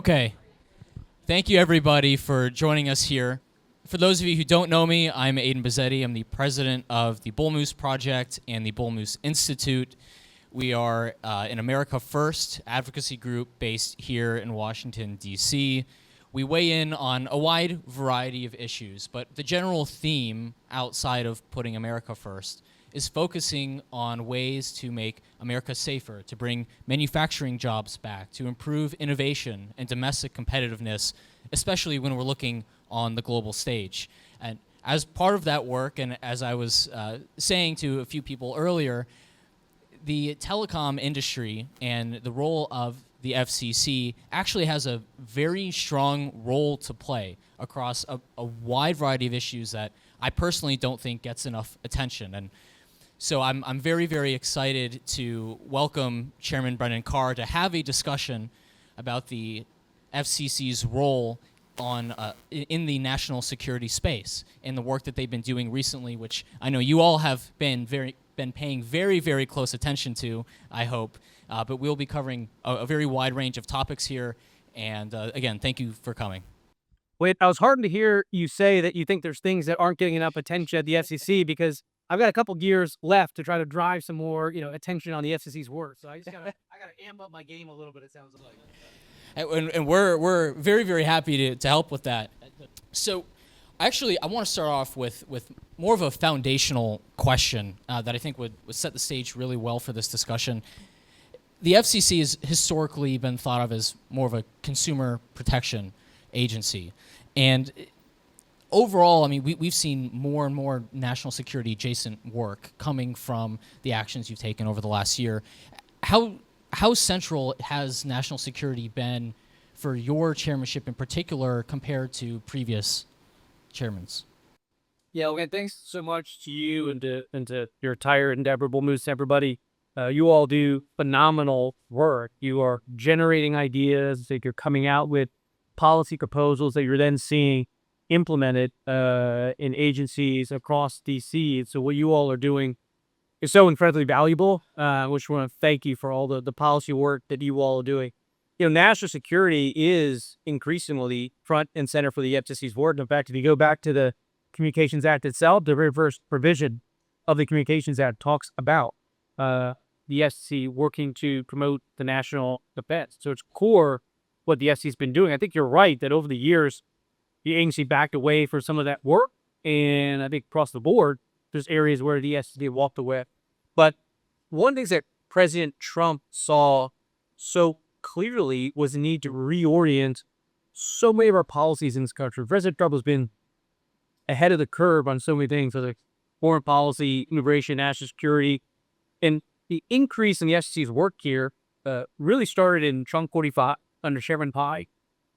Okay. Thank you, everybody, for joining us here. For those of you who don't know me, I'm Aiden Buzzetti. I'm the president of the Bull Moose Project and the Bull Moose Institute. We are an America First advocacy group based here in Washington, D.C. We weigh in on a wide variety of issues, but the general theme outside of putting America first is focusing on ways to make America safer, to bring manufacturing jobs back, to improve innovation and domestic competitiveness, especially when we're looking on the global stage. And as part of that work, and as I was saying to a few people earlier, the telecom industry and the role of the FCC actually has a very strong role to play across a wide variety of issues that I personally don't think gets enough attention. And so I'm very, very excited to welcome Chairman Brendan Carr to have a discussion about the FCC's role in the national security space and the work that they've been doing recently, which I know you all have been paying very, very close attention to, I hope. But we'll be covering a very wide range of topics here. And again, thank you for coming. Wait, I was heartened to hear you say that you think there's things that aren't getting enough attention at the FCC, because I've got a couple gears left to try to drive some more, attention on the FCC's work. So I gotta amp up my game a little bit, it sounds like. And we're very, very happy to help with that. So actually, I want to start off with more of a foundational question that I think would set the stage really well for this discussion. The FCC has historically been thought of as more of a consumer protection agency. And overall, I mean, we've seen more and more national security adjacent work coming from the actions you've taken over the last year. How central has national security been for your chairmanship in particular compared to previous chairmans? Yeah, okay, thanks so much to you and to your entire Endeavor, Bull Moose, everybody. You all do phenomenal work. You are generating ideas, that you're coming out with policy proposals that you're then seeing implemented in agencies across DC. So what you all are doing is so incredibly valuable, which we want to thank you for all the policy work that you all are doing. National security is increasingly front and center for the FCC's work. In fact, if you go back to the Communications Act itself, the very first provision of the Communications Act talks about the FCC working to promote the national defense. So it's core what the FCC's been doing. I think you're right that over the years, the agency backed away from some of that work. And I think across the board, there's areas where the FCC walked away. But one of the things that President Trump saw so clearly was the need to reorient so many of our policies in this country. President Trump has been ahead of the curve on so many things, whether foreign policy, immigration, national security. And the increase in the FCC's work here really started in Trump 45 under Chairman Carr.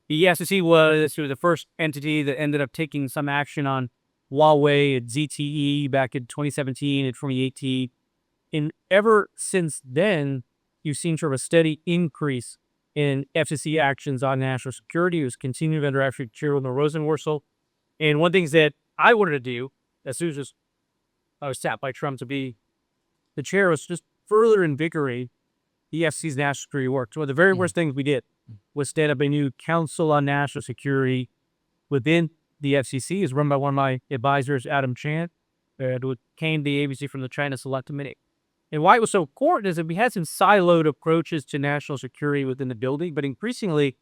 The FCC was sort of the first entity that ended up taking some action on Huawei and ZTE back in 2017 and 2018. And ever since then, you've seen sort of a steady increase in FCC actions on national security. It was continued under actually Chairman Rosenworcel. And one of the things that I wanted to do, as soon as I was tapped by Trump to be the chair, was just further invigorate the FCC's national security work. So one of the very worst things we did was stand up a new Council on National Security within the FCC. Is run by one of my advisors, Adam Chan, who came to the agency from the China Select Committee. And why it was so important is that we had some siloed approaches to national security within the building, but increasingly,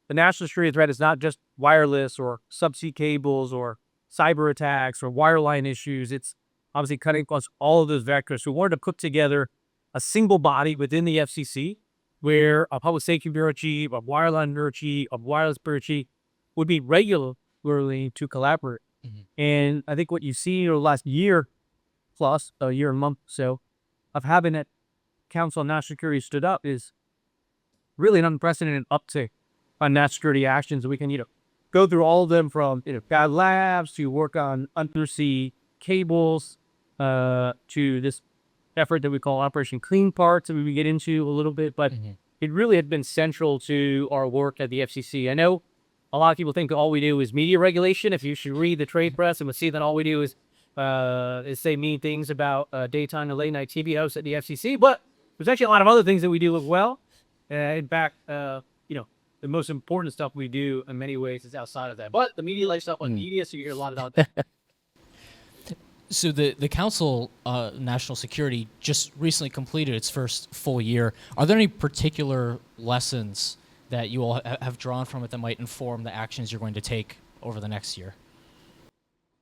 the national security threat is not just wireless or subsea cables or cyber attacks or wireline issues. It's obviously cutting across all of those vectors. So we wanted to put together a single body within the FCC where a public safety bureau chief, a wireline bureau chief, a wireless bureau chief would be regularly to collaborate. And I think what you've seen over the last year plus, a year and a month or so, of having that Council on National Security stood up is really an unprecedented uptick on national security actions. We can, go through all of them from, guide labs to work on undersea cables to this effort that we call Operation Clean Parts that we get into a little bit. But it really had been central to our work at the FCC. I know a lot of people think all we do is media regulation. If you should read the trade press and we'll see that all we do is say mean things about daytime and late night TV hosts at the FCC. But there's actually a lot of other things that we do as well. In fact, the most important stuff we do in many ways is outside of that. But the media likes stuff on media, so you hear a lot about that. So the Council National Security just recently completed its first full year. Are there any particular lessons that you all have drawn from it that might inform the actions you're going to take over the next year?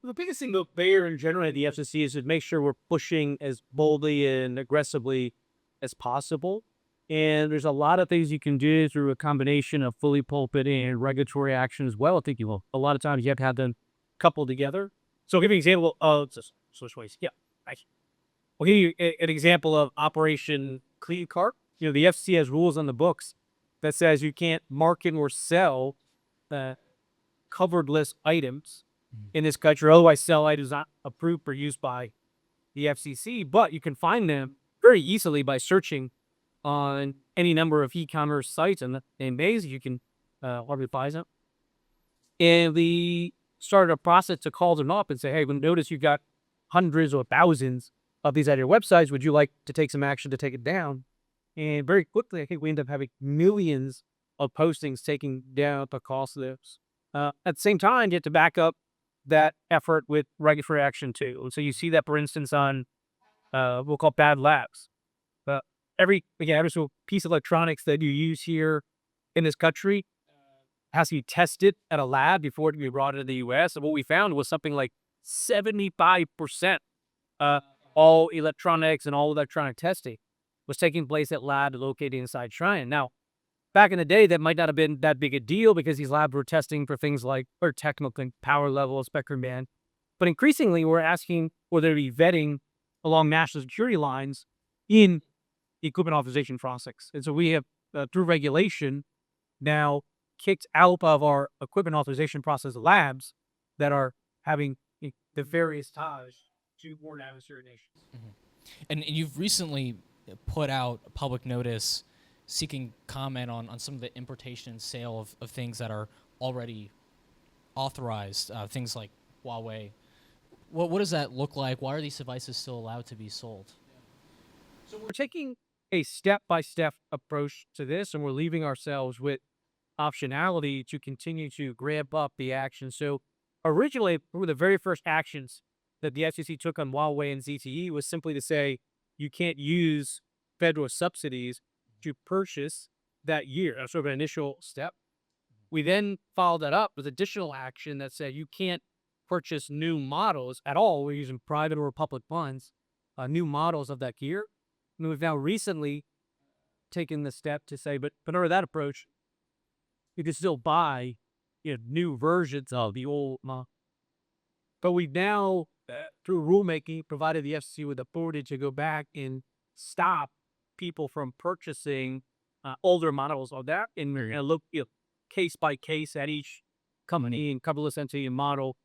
The biggest thing though, there in general at the FCC is to make sure we're pushing as boldly and aggressively as possible. And there's a lot of things you can do through a combination of fully pulpit and regulatory action as well. I think you will. A lot of times you have to have them coupled together. So I'll give you an example of just switch ways. Yeah. I'll give you an example of Operation Clean Cart. You know, the FCC has rules on the books that says you can't market or sell covered list items in this country. Otherwise, sell items not approved for use by the FCC. But you can find them very easily by searching on any number of e-commerce sites, and basically you can already buy them. And we started a process to call them up and say, hey, we notice you got hundreds or thousands of these at your websites. Would you like to take some action to take it down? And very quickly, I think we end up having millions of postings taking down the cost of this. At the same time, you have to back up that effort with regulatory action too. And so you see that, for instance, on we'll call bad labs. Every single piece of electronics that you use here in this country has to be tested at a lab before it can be brought into the U.S. And what we found was something like 75% all electronics and all electronic testing was taking place at labs located inside China. Now, back in the day, that might not have been that big a deal because these labs were testing for things like technical power level, spectrum band. But increasingly, we're asking for there to be vetting along national security lines in the equipment authorization process. And so we have, through regulation, now kicked out of our equipment authorization process labs that are having the various ties to more adversary nations. Mm-hmm. And you've recently put out a public notice seeking comment on some of the importation and sale of things that are already authorized, things like Huawei. What does that look like? Why are these devices still allowed to be sold? So we're taking a step-by-step approach to this, and we're leaving ourselves with optionality to continue to ramp up the action. So originally, one of the very first actions that the FCC took on Huawei and ZTE was simply to say, you can't use federal subsidies to purchase that year. That's sort of an initial step. We then followed that up with additional action that said you can't purchase new models at all. We're using private or public funds, new models of that gear. And we've now recently taken the step to say, but under that approach, you can still buy new versions of the old model. But we've now, through rulemaking, provided the FCC with authority to go back and stop people from purchasing older models of that. And we're going to look case by case at each company and coverless entity and model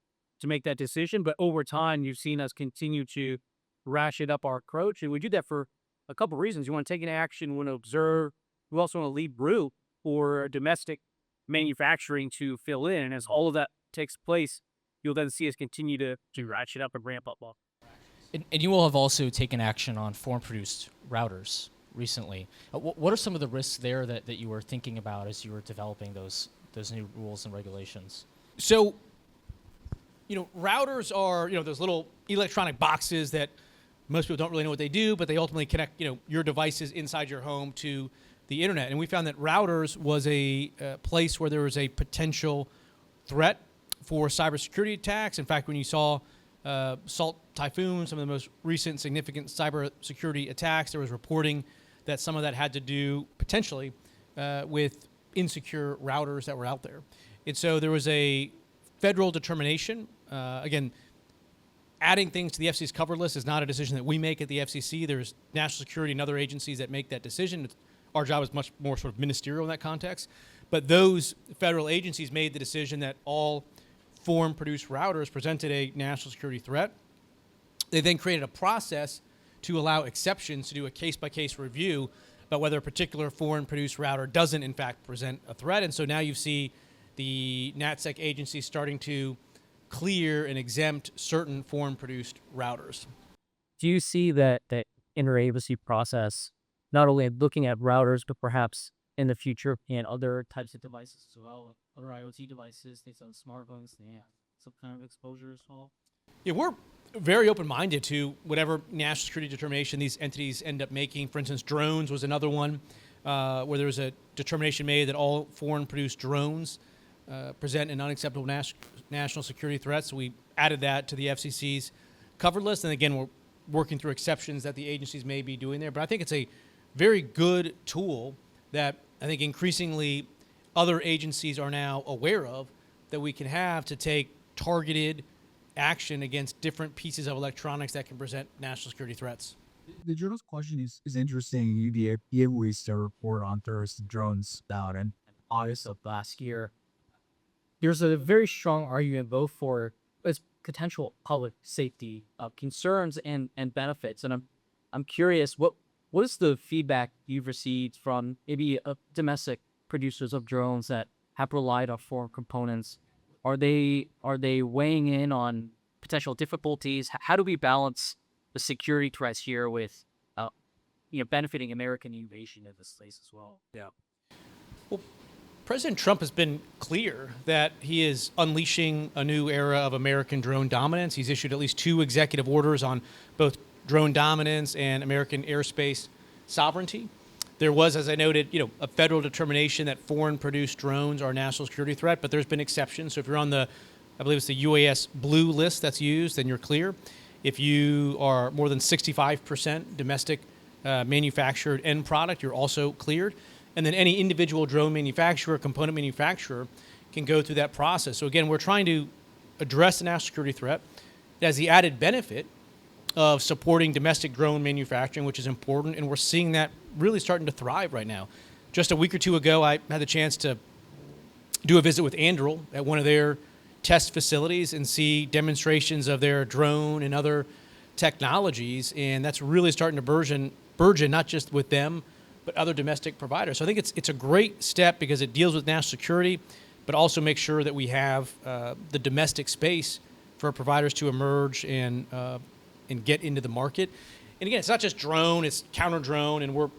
to make that decision. But over time, you've seen us continue to ratchet up our approach. And we do that for a couple of reasons. You want to take an action, we want to observe. We also want to leave room for domestic manufacturing to fill in. And as all of that takes place, you'll then see us continue to ratchet up and ramp up. And you all have also taken action on foreign-produced routers recently. What are some of the risks there that you were thinking about as you were developing those new rules and regulations? So, routers are, those little electronic boxes that most people don't really know what they do, but they ultimately connect, your devices inside your home to the internet. And we found that routers was a place where there was a potential threat for cybersecurity attacks. In fact, when you saw Salt Typhoon, some of the most recent significant cybersecurity attacks, there was reporting that some of that had to do potentially with insecure routers that were out there. And so there was a federal determination. Again, adding things to the FCC's cover list is not a decision that we make at the FCC. There's national security and other agencies that make that decision. Our job is much more sort of ministerial in that context. But those federal agencies made the decision that all foreign-produced routers presented a national security threat. They then created a process to allow exceptions to do a case-by-case review about whether a particular foreign-produced router doesn't, in fact, present a threat. And so now you see the NatSec agency starting to clear and exempt certain foreign-produced routers. Do you see that interagency process not only looking at routers, but perhaps in the future and other types of devices as well, other IoT devices, things on smartphones, yeah, some kind of exposure as well. Yeah, we're very open-minded to whatever national security determination these entities end up making. For instance, drones was another one where there was a determination made that all foreign-produced drones present an unacceptable national security threat. So we added that to the FCC's covered list. And again, we're working through exceptions that the agencies may be doing there. But I think it's a very good tool that I think increasingly other agencies are now aware of that we can have to take targeted action against different pieces of electronics that can present national security threats. The journal's question is interesting. The EPA released a report on terrorist drones down in August of last year. There's a very strong argument both for its potential public safety concerns and benefits. And I'm curious, what is the feedback you've received from maybe domestic producers of drones that have relied on foreign components? Are they weighing in on potential difficulties? How do we balance the security threats here with benefiting American innovation in this place as well? Yeah. Well, President Trump has been clear that he is unleashing a new era of American drone dominance. He's issued at least 2 executive orders on both drone dominance and American airspace sovereignty. There was, as I noted, a federal determination that foreign-produced drones are a national security threat, but there's been exceptions. So if you're on I believe it's the UAS blue list that's used, then you're clear. If you are more than 65% domestic manufactured end product, you're also cleared. And then any individual drone manufacturer, component manufacturer can go through that process. So again, we're trying to address the national security threat. It has the added benefit of supporting domestic drone manufacturing, which is important, and we're seeing that really starting to thrive right now. Just a week or two ago, I had the chance to do a visit with Anduril at one of their test facilities and see demonstrations of their drone and other technologies, and that's really starting to burgeon not just with them, but other domestic providers. So I think it's a great step because it deals with national security, but also makes sure that we have the domestic space for providers to emerge and get into the market. And again, it's not just drone, it's counter drone, and we're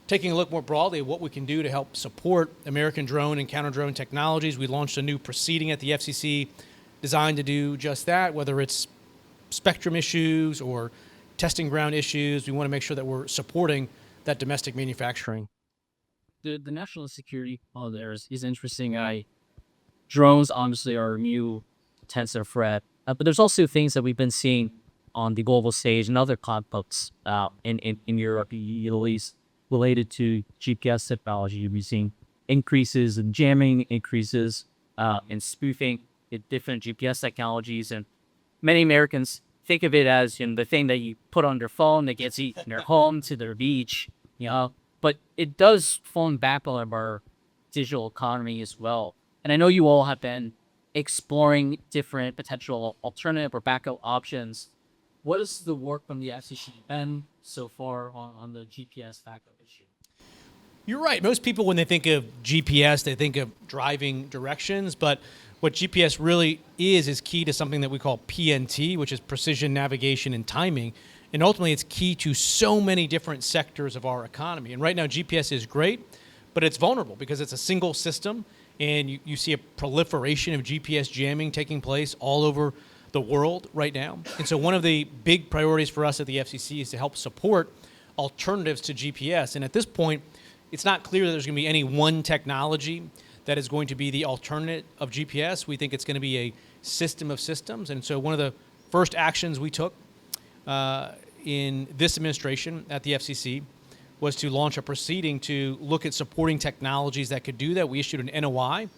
taking a look more broadly at what we can do to help support American drone and counter drone technologies. We launched a new proceeding at the FCC designed to do just that, whether it's spectrum issues or testing ground issues. We want to make sure that we're supporting that domestic manufacturing. The national security there is interesting. Drones obviously are a new potential threat, but there's also things that we've been seeing on the global stage and other conflicts in Europe, Middle East, related to GPS technology. We've seen increases in jamming, increases in spoofing in different GPS technologies, and many Americans think of it as the thing that you put on their phone that gets you from their home to their beach, but it does fall back on our digital economy as well. And I know you all have been exploring different potential alternative or backup options. What is the work from the FCC been so far on the GPS backup issue? You're right. Most people, when they think of GPS, they think of driving directions, but what GPS really is key to something that we call PNT, which is precision navigation and timing. And ultimately, it's key to so many different sectors of our economy. And right now, GPS is great, but it's vulnerable because it's a single system, and you see a proliferation of GPS jamming taking place all over the world right now. And so one of the big priorities for us at the FCC is to help support alternatives to GPS. And at this point, it's not clear that there's going to be any one technology that is going to be the alternate of GPS. We think it's going to be a system of systems. And so one of the first actions we took in this administration at the FCC was to launch a proceeding to look at supporting technologies that could do that. We issued an NOI.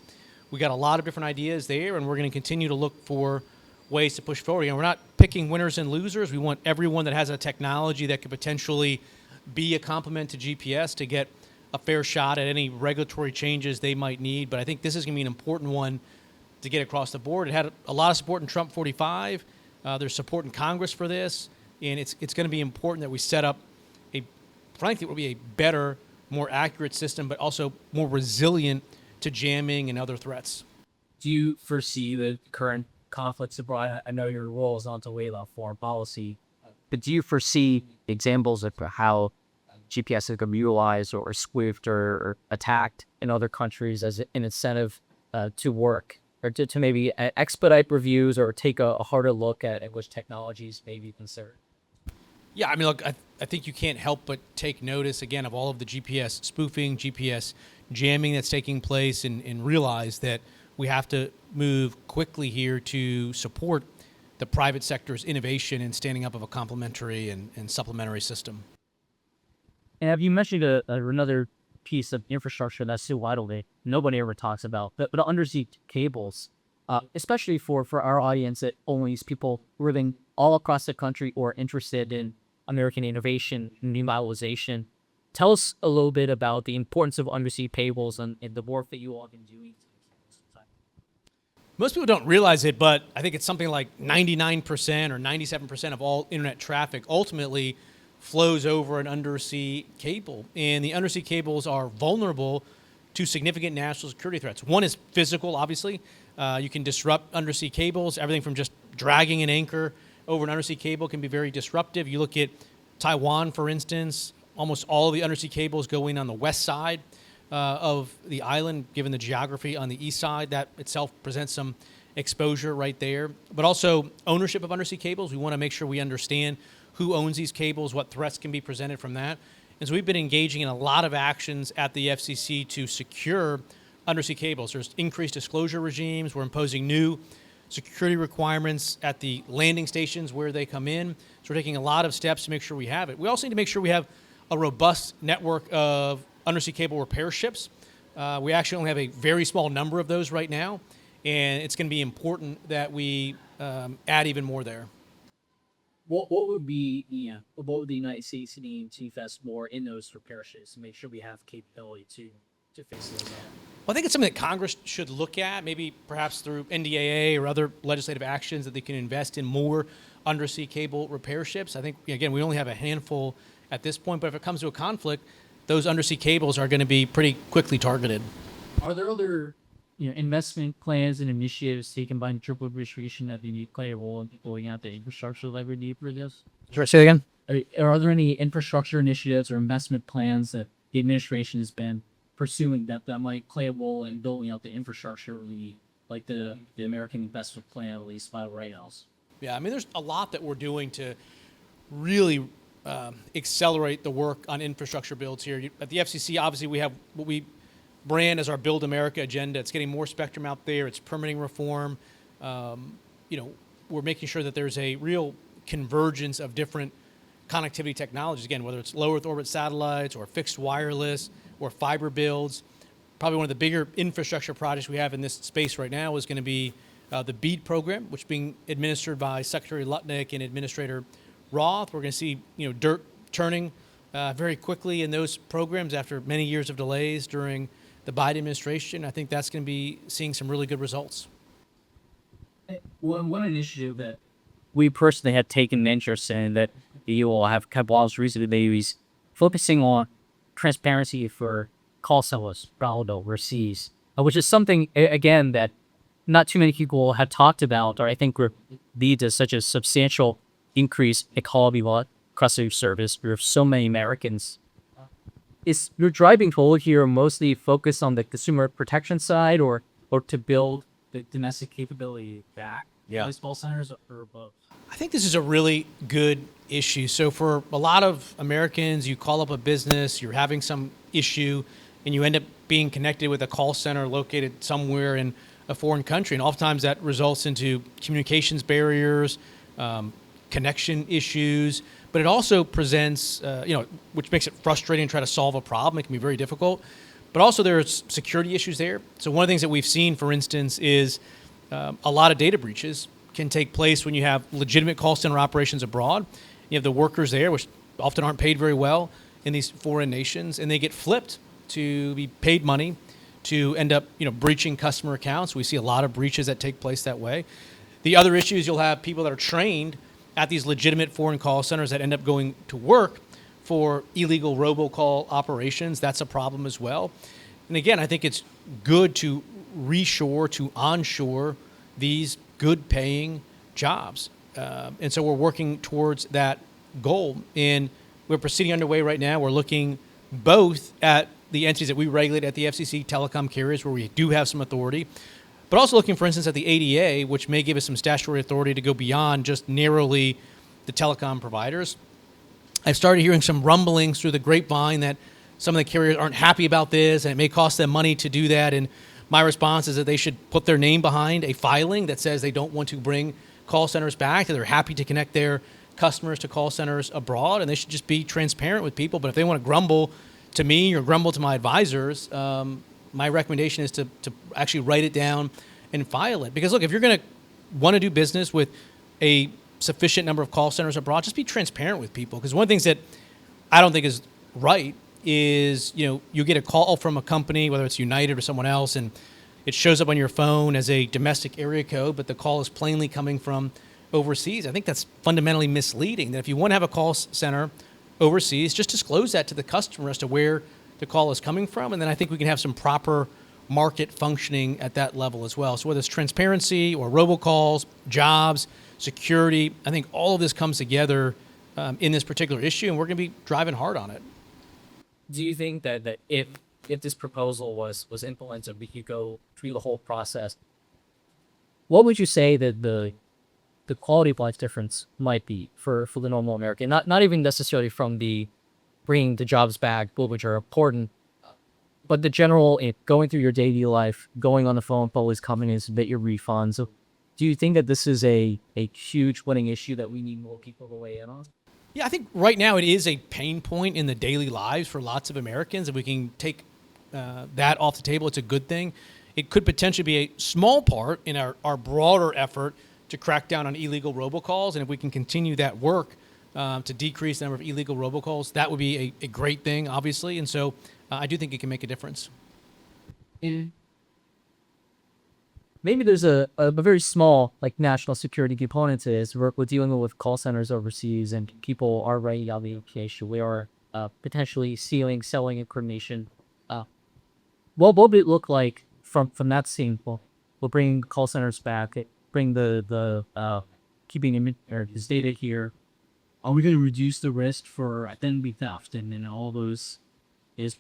We got a lot of different ideas there, and we're going to continue to look for ways to push forward. We're not picking winners and losers. We want everyone that has a technology that could potentially be a complement to GPS to get a fair shot at any regulatory changes they might need. But I think this is going to be an important one to get across the board. It had a lot of support in Trump 45. There's support in Congress for this, and it's going to be important that we set up frankly, it will be a better, more accurate system, but also more resilient to jamming and other threats. Do you foresee the current conflicts abroad? I know your role is not to weigh on foreign policy, but do you foresee examples of how GPS is going to be utilized or spoofed or attacked in other countries as an incentive to work or to maybe expedite reviews or take a harder look at which technologies may be considered? Yeah, I mean, look, I think you can't help but take notice, again, of all of the GPS spoofing, GPS jamming that's taking place and realize that we have to move quickly here to support the private sector's innovation and standing up of a complementary and supplementary system. And have you mentioned another piece of infrastructure that's so vital that nobody ever talks about, but undersea cables, especially for our audience that only is people living all across the country or interested in American innovation and revitalization. Tell us a little bit about the importance of undersea cables and the work that you all have been doing. Most people don't realize it, but I think it's something like 99% or 97% of all internet traffic ultimately flows over an undersea cable. And the undersea cables are vulnerable to significant national security threats. One is physical, obviously. You can disrupt undersea cables. Everything from just dragging an anchor over an undersea cable can be very disruptive. You look at Taiwan, for instance, almost all of the undersea cables go in on the west side of the island, given the geography on the east side. That itself presents some exposure right there. But also ownership of undersea cables. We want to make sure we understand who owns these cables, what threats can be presented from that. And so we've been engaging in a lot of actions at the FCC to secure undersea cables. There's increased disclosure regimes. We're imposing new security requirements at the landing stations where they come in. So we're taking a lot of steps to make sure we have it. We also need to make sure we have a robust network of undersea cable repair ships. We actually only have a very small number of those right now, and it's going to be important that we add even more there. What would be what would the United States need to invest more in those repair ships to make sure we have capability to face those? Well, I think it's something that Congress should look at, maybe perhaps through NDAA or other legislative actions that they can invest in more undersea cable repair ships. I think, again, we only have a handful at this point, but if it comes to a conflict, those undersea cables are going to be pretty quickly targeted. Are there other investment plans and initiatives taken by triple administration that they need to play a role in building out the infrastructure that we need for this? Should I say that again? Are there any infrastructure initiatives or investment plans that the administration has been pursuing that might play a role in building out the infrastructure we need, like the American Investment Plan, at least by White House? Yeah, I mean, there's a lot that we're doing to really accelerate the work on infrastructure builds here. At the FCC, obviously, we have what we brand as our Build America agenda. It's getting more spectrum out there. It's permitting reform. We're making sure that there's a real convergence of different connectivity technologies. Again, whether it's low Earth orbit satellites or fixed wireless or fiber builds. Probably one of the bigger infrastructure projects we have in this space right now is going to be the BEAD program, which is being administered by Secretary Lutnick and Administrator Roth. We're going to see dirt turning very quickly in those programs after many years of delays during the Biden administration. I think that's going to be seeing some really good results. One initiative that we personally had taken an interest in that you all have kept laws recently, maybe is focusing on transparency for call sellers abroad overseas, which is something, again, that not too many people have talked about, or I think would lead to such a substantial increase in quality customer service for so many Americans. Is your driving forward here mostly focused on the consumer protection side or to build the domestic capability back? Yeah. Those call centers or both? I think this is a really good issue. So for a lot of Americans, you call up a business, you're having some issue, and you end up being connected with a call center located somewhere in a foreign country. And oftentimes that results into communications barriers, connection issues, but it also presents, which makes it frustrating to try to solve a problem. It can be very difficult. But also there's security issues there. So one of the things that we've seen, for instance, is a lot of data breaches can take place when you have legitimate call center operations abroad. You have the workers there, which often aren't paid very well in these foreign nations, and they get flipped to be paid money to end up, breaching customer accounts. We see a lot of breaches that take place that way. The other issue is you'll have people that are trained at these legitimate foreign call centers that end up going to work for illegal robocall operations. That's a problem as well. And again, I think it's good to reshore, to onshore these good paying jobs. And so we're working towards that goal. And we're proceeding underway right now. We're looking both at the entities that we regulate at the FCC, telecom carriers, where we do have some authority, but also looking, for instance, at the ADA, which may give us some statutory authority to go beyond just narrowly the telecom providers. I've started hearing some rumblings through the grapevine that some of the carriers aren't happy about this, and it may cost them money to do that. And my response is that they should put their name behind a filing that says they don't want to bring call centers back, that they're happy to connect their customers to call centers abroad, and they should just be transparent with people. But if they want to grumble to me or grumble to my advisors, my recommendation is to actually write it down and file it. Because look, if you're going to want to do business with a sufficient number of call centers abroad, just be transparent with people. Because one of the things that I don't think is right is, you get a call from a company, whether it's United or someone else, and it shows up on your phone as a domestic area code, but the call is plainly coming from overseas. I think that's fundamentally misleading. That if you want to have a call center overseas, just disclose that to the customer as to where the call is coming from, and then I think we can have some proper market functioning at that level as well. So whether it's transparency or robocalls, jobs, security, I think all of this comes together in this particular issue, and we're going to be driving hard on it. Do you think that if this proposal was implemented, we could go through the whole process? What would you say that the quality of life difference might be for the normal American? Not even necessarily from the bringing the jobs back, which are important, but the general going through your daily life, going on the phone, always coming in to submit your refunds. So do you think that this is a huge winning issue that we need more people to weigh in on? Yeah, I think right now it is a pain point in the daily lives for lots of Americans. If we can take that off the table, it's a good thing. It could potentially be a small part in our broader effort to crack down on illegal robocalls. And if we can continue that work to decrease the number of illegal robocalls, that would be a great thing, obviously. And so I do think it can make a difference. Maybe there's a very small national security component to this. We're dealing with call centers overseas, and people are writing out the application. We are potentially selling information. What would it look like from that scene? We'll bring call centers back, bring the keeping his data here. Are we going to reduce the risk for identity theft and all those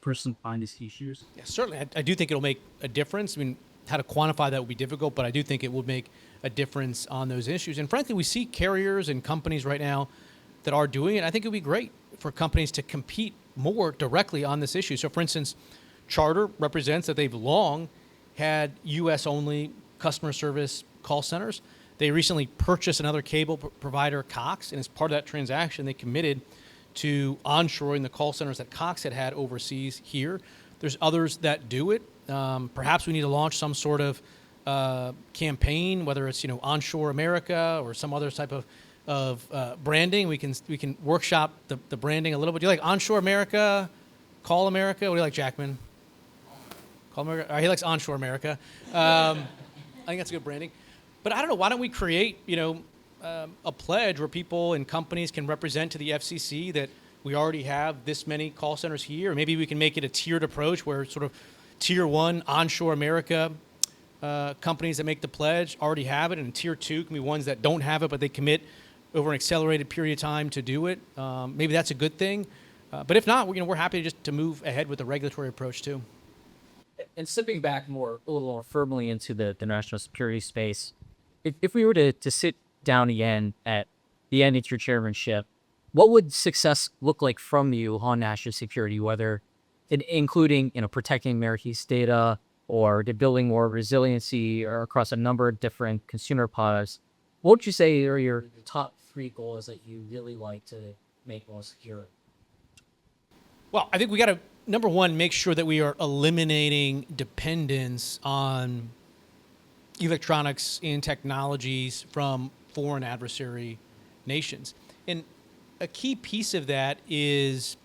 person find these issues? Yeah, certainly. I do think it'll make a difference. I mean, how to quantify that would be difficult, but I do think it would make a difference on those issues. And frankly, we see carriers and companies right now that are doing it. I think it would be great for companies to compete more directly on this issue. So for instance, Charter represents that they've long had U.S.-only customer service call centers. They recently purchased another cable provider, Cox, and as part of that transaction, they committed to onshoring the call centers that Cox had overseas here. There's others that do it. Perhaps we need to launch some sort of campaign, whether it's Onshore America or some other type of branding. We can workshop the branding a little bit. Do you like Onshore America? Call America? What do you like, Jackman? Call America? He likes Onshore America. I think that's a good branding. But I don't know. Why don't we create a pledge where people and companies can represent to the FCC that we already have this many call centers here? Or maybe we can make it a tiered approach where sort of Tier 1, Onshore America companies that make the pledge already have it, and Tier 2 can be ones that don't have it, but they commit over an accelerated period of time to do it. Maybe that's a good thing. But if not, we're happy just to move ahead with the regulatory approach too. And stepping back a little more firmly into the national security space, if we were to sit down again at the end of your chairmanship, what would success look like from you on national security, whether including protecting America's data or building more resiliency or across a number of different consumer products? What would you say are your top 3 goals that you really like to make more secure? Well, I think we got to, number one, make sure that we are eliminating dependence on electronics and technologies from foreign adversary nations. And a key piece of that is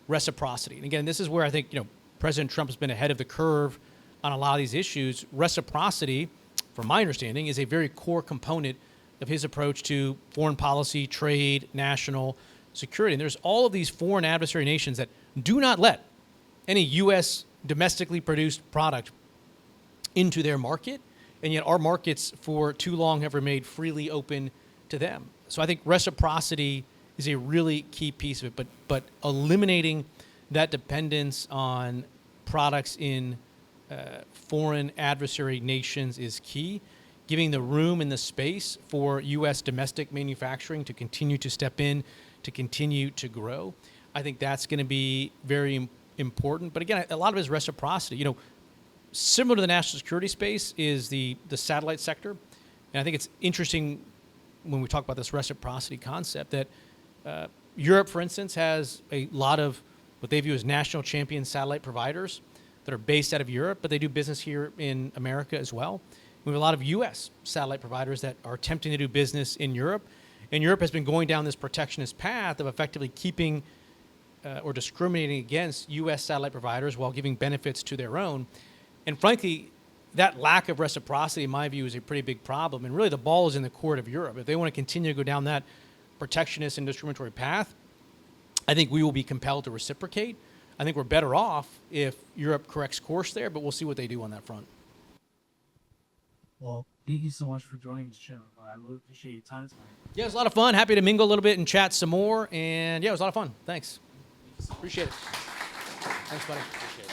reciprocity. And again, this is where I think, President Trump has been ahead of the curve on a lot of these issues. Reciprocity, from my understanding, is a very core component of his approach to foreign policy, trade, national security. And there's all of these foreign adversary nations that do not let any U.S. domestically produced product into their market, and yet our markets for too long have remained freely open to them. So I think reciprocity is a really key piece of it. But eliminating that dependence on products in foreign adversary nations is key. Giving the room and the space for U.S. domestic manufacturing to continue to step in, to continue to grow, I think that's going to be very important. But again, a lot of it is reciprocity. You know, similar to the national security space is the satellite sector. And I think it's interesting when we talk about this reciprocity concept that Europe, for instance, has a lot of what they view as national champion satellite providers that are based out of Europe, but they do business here in America as well. We have a lot of U.S. satellite providers that are attempting to do business in Europe. And Europe has been going down this protectionist path of effectively keeping or discriminating against U.S. satellite providers while giving benefits to their own. And frankly, that lack of reciprocity, in my view, is a pretty big problem. And really, the ball is in the court of Europe. If they want to continue to go down that protectionist and discriminatory path, I think we will be compelled to reciprocate. I think we're better off if Europe corrects course there, but we'll see what they do on that front. Well, thank you so much for joining the show. I really appreciate your time tonight. Yeah, it was a lot of fun. Happy to mingle a little bit and chat some more. And yeah, it was a lot of fun. Thanks. Appreciate it. Thanks, buddy. Appreciate it.